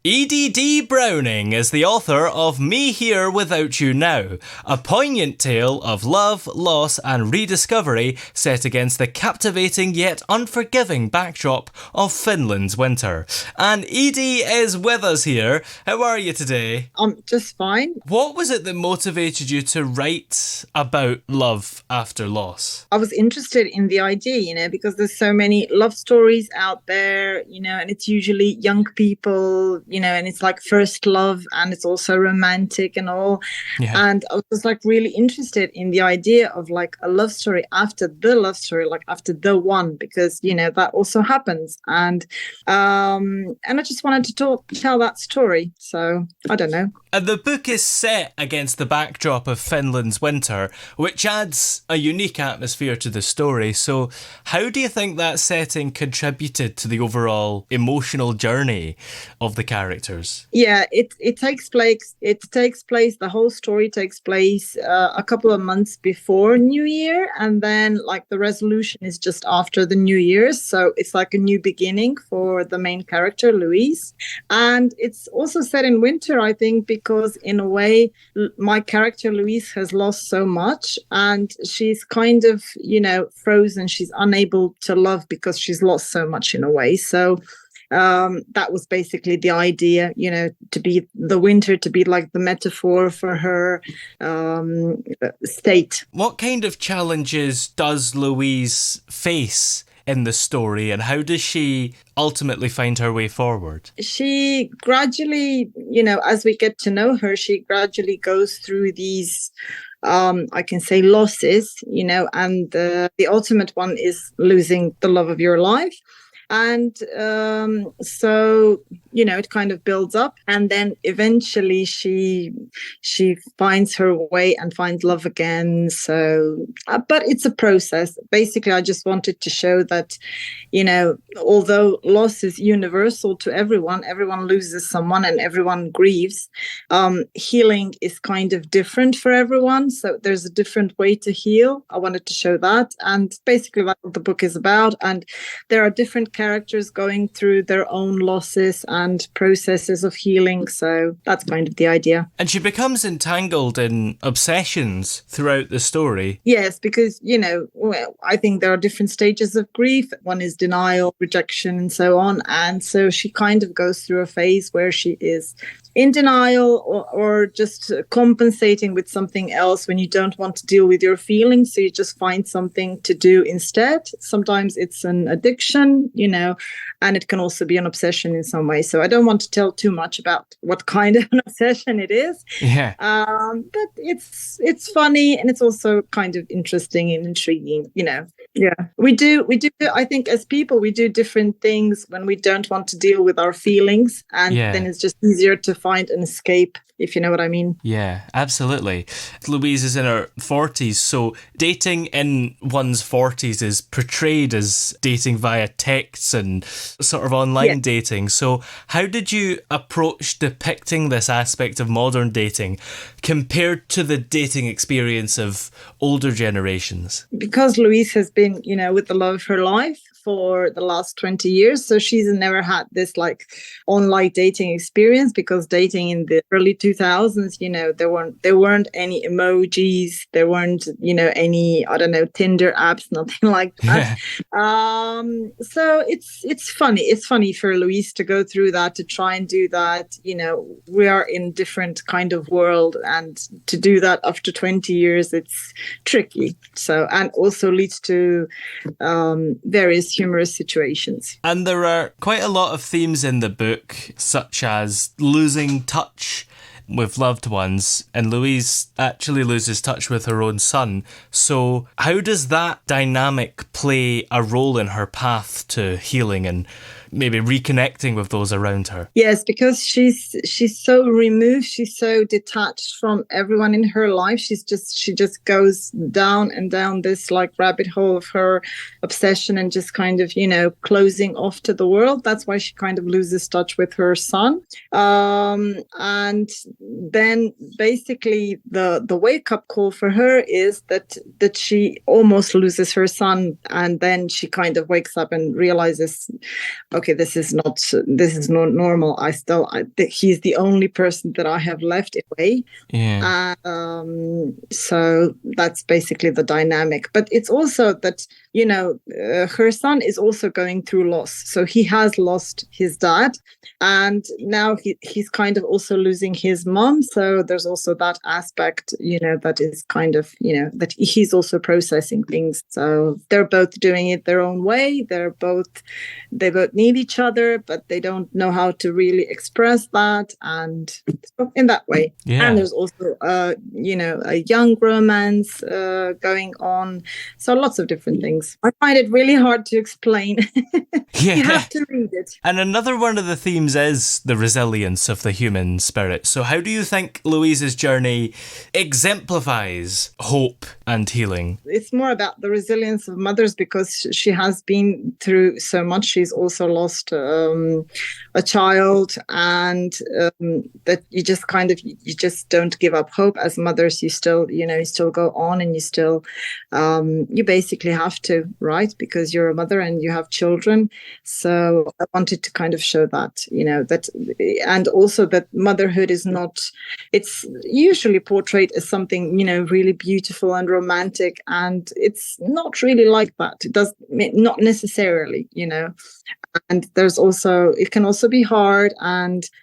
Edie D Browning is the author of Me Here Without You Now, a poignant tale of love, loss and rediscovery set against the captivating yet unforgiving backdrop of Finland's winter. And Edie is with us here. How are you today? I'm just fine. What was it that motivated you to write about love after loss? I was interested in the idea, because there's so many love stories out there, and it's usually young people, and it's like first love and it's also romantic and all. Yeah. And I was just like really interested in the idea of like a love story after the love story, like after the one, because, that also happens. And I just wanted to tell that story. So I don't know. And the book is set against the backdrop of Finland's winter, which adds a unique atmosphere to the story. So how do you think that setting contributed to the overall emotional journey of the characters? Yeah, it takes place. The whole story takes place a couple of months before New Year, and then like the resolution is just after the New Year's. So it's like a new beginning for the main character, Louise. And it's also set in winter, I think, because in a way, my character Louise has lost so much, and she's kind of, frozen. She's unable to love because she's lost so much in a way. So that was basically the idea, to be the winter, to be like the metaphor for her state. What kind of challenges does Louise face in the story, and how does she ultimately find her way forward? She gradually, as we get to know her, she gradually goes through these I can say losses, and the ultimate one is losing the love of your life. And so, it kind of builds up, and then eventually she finds her way and finds love again. So, but it's a process. Basically, I just wanted to show that, although loss is universal to everyone loses someone and everyone grieves. Healing is kind of different for everyone. So there's a different way to heal. I wanted to show that. And basically that's what the book is about. And there are different characters going through their own losses and processes of healing. So that's kind of the idea. And she becomes entangled in obsessions throughout the story. Yes, because, I think there are different stages of grief. One is denial, rejection, and so on. And so she kind of goes through a phase where she is in denial or just compensating with something else when you don't want to deal with your feelings. So you just find something to do instead. Sometimes it's an addiction, and it can also be an obsession in some way. So I don't want to tell too much about what kind of an obsession it is. Yeah. But it's funny, and it's also kind of interesting and intriguing, Yeah, we do. I think as people, we do different things when we don't want to deal with our feelings, and then it's just easier to find an escape, if you know what I mean. Yeah, absolutely. Louise is in her 40s, so dating in one's 40s is portrayed as dating via texts and sort of online dating. So how did you approach depicting this aspect of modern dating compared to the dating experience of older generations? Because Louise has been, with the love of her life for the last 20 years. So she's never had this like online dating experience, because dating in the early 2000s, there weren't any emojis, there weren't, any, I don't know, Tinder apps, nothing like that. Yeah. So it's funny. It's funny for Louise to go through that, to try and do that. We are in different kind of world, and to do that after 20 years, it's tricky. So, and also leads to various humorous situations. And there are quite a lot of themes in the book, such as losing touch with loved ones, and Louise actually loses touch with her own son. So how does that dynamic play a role in her path to healing and maybe reconnecting with those around her? Yes, because she's so removed, she's so detached from everyone in her life. She just goes down and down this like rabbit hole of her obsession and just kind of, closing off to the world. That's why she kind of loses touch with her son. And then basically the wake up call for her is that she almost loses her son, and then she kind of wakes up and realizes, okay, this is not normal. He's the only person that I have left away. Yeah. So that's basically the dynamic. But it's also that, her son is also going through loss. So he has lost his dad, and now he's kind of also losing his mom. So there's also that aspect, that is kind of, that he's also processing things. So they're both doing it their own way. They both need each other, but they don't know how to really express that. And so in that way. Yeah. And there's also, a young romance going on. So lots of different things. I find it really hard to explain. Yeah. You have to read it. And another one of the themes is the resilience of the human spirit. So how do you think Louise's journey exemplifies hope and healing? It's more about the resilience of mothers, because she has been through so much. She's also lost a child, and that you just don't give up hope. As mothers, you still go on, and you still you basically have to, right? Because you're a mother and you have children. So I wanted to kind of show that, that, and also that motherhood is not, it's usually portrayed as something, really beautiful and romantic, and it's not really like that. It does not necessarily, and there's also, it can also be hard,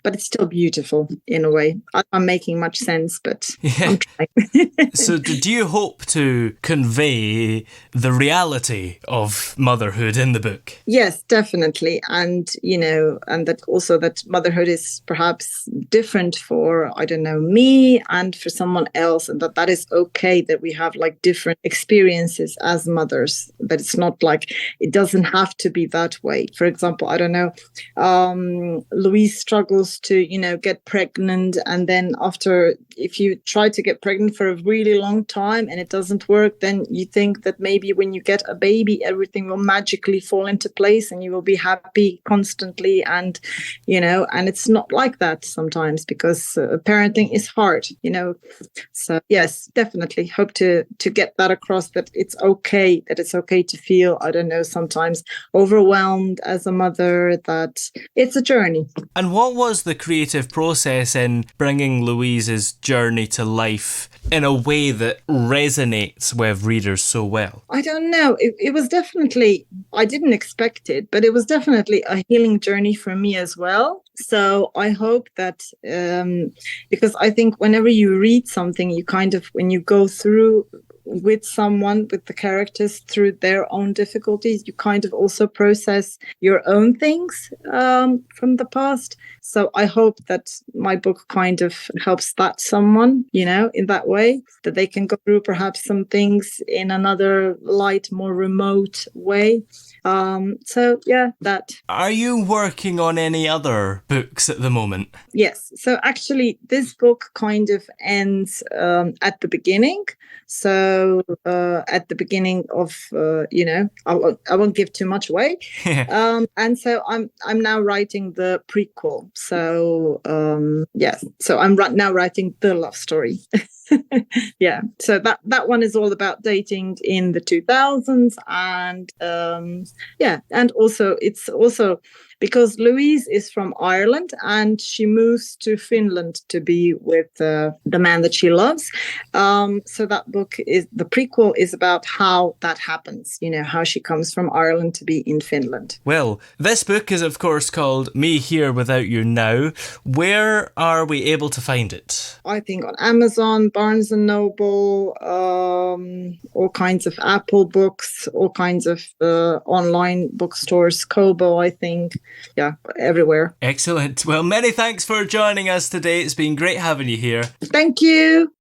but it's still beautiful in a way. I'm making much sense, but yeah. I'm trying. So do you hope to convey the reality of motherhood in the book? Yes, definitely. And, and that also that motherhood is perhaps different for, I don't know, me and for someone else, and that is okay, that we have like different experiences as mothers, that it's not like, it doesn't have to be that way. For example, I don't know, Louise struggles to, get pregnant, and then after, if you try to get pregnant for a really long time and it doesn't work, then you think that maybe when you get a baby, everything will magically fall into place and you will be happy constantly. And, and it's not like that sometimes, because parenting is hard, So yes, definitely hope to get that across, that it's okay to feel, I don't know, sometimes overwhelmed as a mother, that it's a journey. And what was the creative process in bringing Louise's journey to life in a way that resonates with readers so well? I don't know. It was definitely, I didn't expect it, but it was definitely a healing journey for me as well. So I hope that, because I think whenever you read something, you kind of, when you go through with someone, with the characters through their own difficulties, you kind of also process your own things from the past. So I hope that my book kind of helps that someone, in that way, that they can go through perhaps some things in another light, more remote way. So yeah, that. Are you working on any other books at the moment? Yes. So actually, this book kind of ends at the beginning. So at the beginning of, I won't give too much away. And so I'm now writing the prequel. So yes, so I'm now writing the love story. Yeah, so that one is all about dating in the 2000s, and and also it's also because Louise is from Ireland and she moves to Finland to be with the man that she loves. So that book is, the prequel is about how that happens, how she comes from Ireland to be in Finland. Well, this book is of course called Me Here Without You Now. Where are we able to find it? I think on Amazon, Barnes and Noble, all kinds of Apple books, all kinds of online bookstores, Kobo, I think. Yeah, everywhere. Excellent. Well, many thanks for joining us today. It's been great having you here. Thank you.